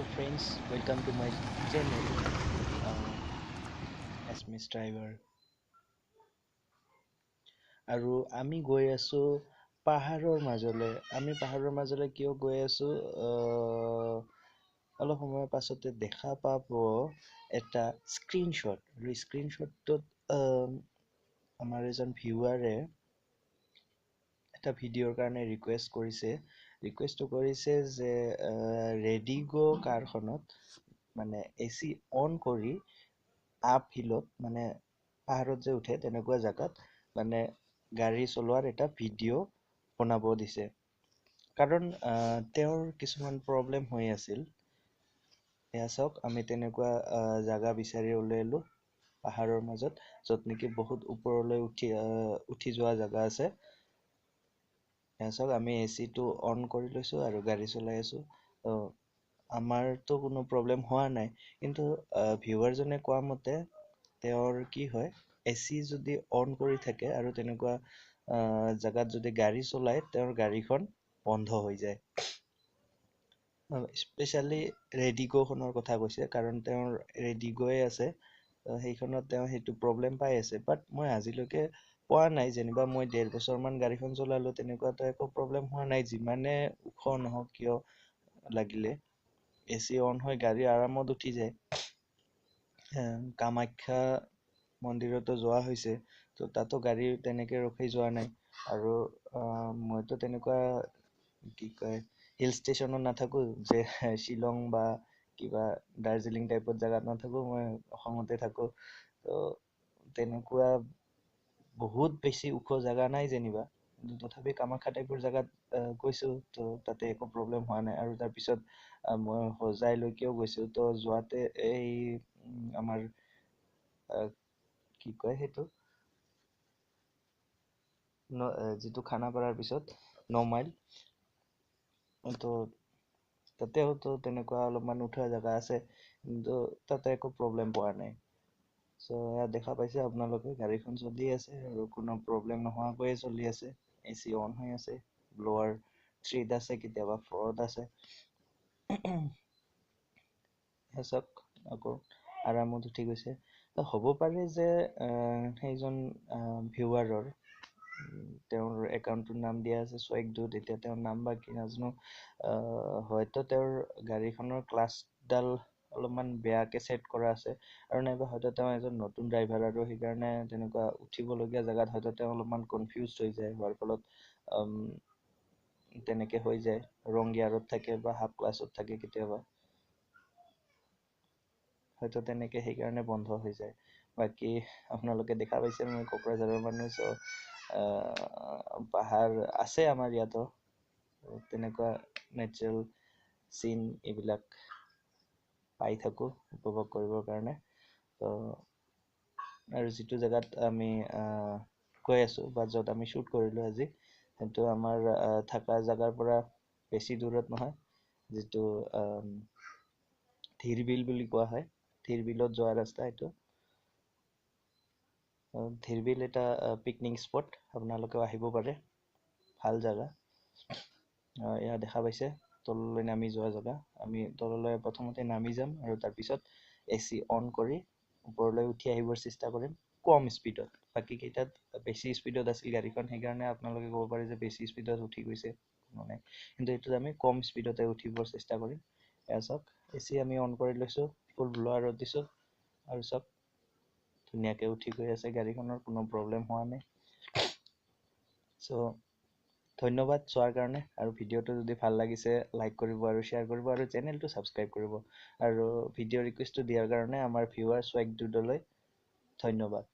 So friends, welcome to my channel, Asmis Driver. আৰু আমি গৈ আছো পাহাৰৰ মাজলৈ। আমি পাহাৰৰ মাজলৈ কিয় গৈ আছো? অলপ সময়ৰ পাছতে দেখা পাব এটা স্ক্ৰীনশ্বট। আৰু স্ক্ৰীনশ্বটত আমাৰ এজন ভিউৱাৰে এটা ভিডিঅ'ৰ কাৰণে ৰিকুৱেষ্টটো কৰিছে যে ৰেডিগ' কাৰখনত মানে AC অন কৰি আপ হিলত মানে পাহাৰত যে উঠে তেনেকুৱা জাগাত মানে গাড়ী চলোৱাৰ এটা ভিডিঅ' বনাব দিছে। কাৰণ তেওঁৰ কিছুমান প্ৰব্লেম হৈ আছিল। এয়া চাওক, আমি তেনেকুৱা জাগা বিচাৰি উলিয়ালো পাহাৰৰ মাজত, য'ত নেকি বহুত ওপৰলৈ উঠি যোৱা জাগা আছে। এয়া চাওক, আমি AC টো অন কৰি লৈছো আৰু গাড়ী চলাই আছো। আমাৰতো কোনো প্ৰব্লেম হোৱা নাই, কিন্তু ভিউৱাৰজনে কোৱা মতে তেওঁৰ কি হয়, AC যদি অন কৰি থাকে আৰু তেনেকুৱা জাগাত যদি গাড়ী চলায়, তেওঁৰ গাড়ীখন বন্ধ হৈ যায়। স্পেচিয়েলি ৰেডিগ'খনৰ কথা কৈছে, কাৰণ তেওঁৰ ৰেডিগ'য়ে আছে। সেইখনত তেওঁ সেইটো প্ৰব্লেম পাই আছে। বাট মই আজিলৈকে পোৱা নাই। যেনিবা মই 1.5 বছৰমান গাড়ীখন চলালো, তেনেকুৱাতো একো প্ৰব্লেম হোৱা নাই। যিমানে ওখ নহওক কিয় লাগিলে AC অন হৈ গাড়ী আৰামত উঠি যায়। কামাখ্যা মন্দিৰতো যোৱা হৈছে, তো তাতো গাড়ী তেনেকে ৰখি যোৱা নাই। আৰু মইতো তেনেকুৱা কি কয় হিল ষ্টেচনত নাথাকো যে শ্বিলং বা কিবা দাৰ্জিলিং টাইপত জেগাত নাথাকো, মই অসমতে থাকো। তো তেনেকুৱা বহুত বেছি ওখ জেগা নাই যেনিবা, কিন্তু তথাপি কামাখ্যা টাইপৰ জেগাত গৈছো, তো তাতে একো প্ৰব্লেম হোৱা নাই। আৰু তাৰপিছত মই হোজাইলৈকেও গৈছো। তো যোৱাতে এই আমাৰ কি কয় সেইটো, যিটো খানাপাৰাৰ পিছত 9 মাইল, তো তাতেওতো তেনেকুৱা অলপমান উঠোৱা জেগা আছে, কিন্তু তাতে একো প্ৰব্লেম পোৱা নাই। চ' এয়া দেখা পাইছে আপোনালোকে, গাড়ীখন চলি আছে আৰু কোনো প্ৰব্লেম নোহোৱাকৈয়ে চলি আছে। AC অন হৈ আছে, ব্লৱাৰ 3 আছে, কেতিয়াবা 4 আছে। চাওক, আকৌ আৰামত উঠি গৈছে। হ'ব পাৰে যে সেইজন ভিউৱাৰৰ তেওঁৰ একাউণ্টটোৰ নাম দিয়া আছে স্ৱাগদূত, এতিয়া তেওঁৰ নাম বা কি নাজানো। হয়তো তেওঁৰ গাড়ীখনৰ ক্লাছডাল অলপমান বেয়াকে ছেট কৰা আছে, আৰু নাইবা হয়তো তেওঁ এজন নতুন ড্ৰাইভাৰ আৰু সেইকাৰণে তেনেকুৱা উঠিবলগীয়া জেগাত হয়তো তেওঁ অলপমান কনফিউজ হৈ যায়, হোৱাৰ ফলত তেনেকে হৈ যায়। ৰং গিয়াৰত থাকে বা হাফ ক্লাছত থাকে কেতিয়াবা, হয়তো তেনেকে সেইকাৰণে বন্ধ হৈ যায়। বাকী আপোনালোকে দেখা পাইছে মই কোকৰাঝাৰৰ মানুহ, চ' পাহাৰ আছে আমাৰ ইয়াতো, তেনেকুৱা নেচাৰেল চিন এইবিলাক পাই থাকো উপভোগ কৰিবৰ কাৰণে। তো আৰু যিটো জেগাত আমি গৈ আছো বা য'ত আমি শ্বুট কৰিলো আজি, সেইটো আমাৰ থকা জেগাৰ পৰা বেছি দূৰত নহয়। যিটো ধিৰবিল বুলি কোৱা হয়, ধিৰবিলত যোৱা ৰাস্তা এইটো। ধিৰবিল এটা পিকনিক স্পট, আপোনালোকেও আহিব পাৰে, ভাল জেগা। এয়া দেখা পাইছে তললৈ নামি যোৱা জেগা। আমি তললৈ প্ৰথমতে নামি যাম আৰু তাৰপিছত AC অন কৰি ওপৰলৈ উঠি আহিবৰ চেষ্টা কৰিম কম স্পীডত। বাকী কেইটাত বেছি স্পীডত আছিল গাড়ীখন, সেইকাৰণে আপোনালোকে ক'ব পাৰে যে বেছি স্পীডত উঠি গৈছে, মানে কিন্তু এইটোত আমি কম স্পীডতে উঠিবৰ চেষ্টা কৰিম। এয়া চাওক, AC আমি অন কৰি লৈছো, ফুল ব্লোৱাৰত দিছো, আৰু চাওক ধুনীয়াকে উঠি গৈ আছে গাড়ীখনৰ, কোনো প্ৰব্লেম হোৱা নাই। চ' ধন্যবাদ চোৱাৰ কাৰণে, আৰু ভিডিঅ'টো যদি ভাল লাগিছে লাইক কৰিব আৰু শ্বেয়াৰ কৰিব আৰু চেনেলটো ছাবস্ক্ৰাইব কৰিব। আৰু ভিডিঅ' ৰিকুৱেষ্টটো দিয়াৰ কাৰণে আমাৰ ভিউৱাৰ স্ৱাগদূতলৈ ধন্যবাদ।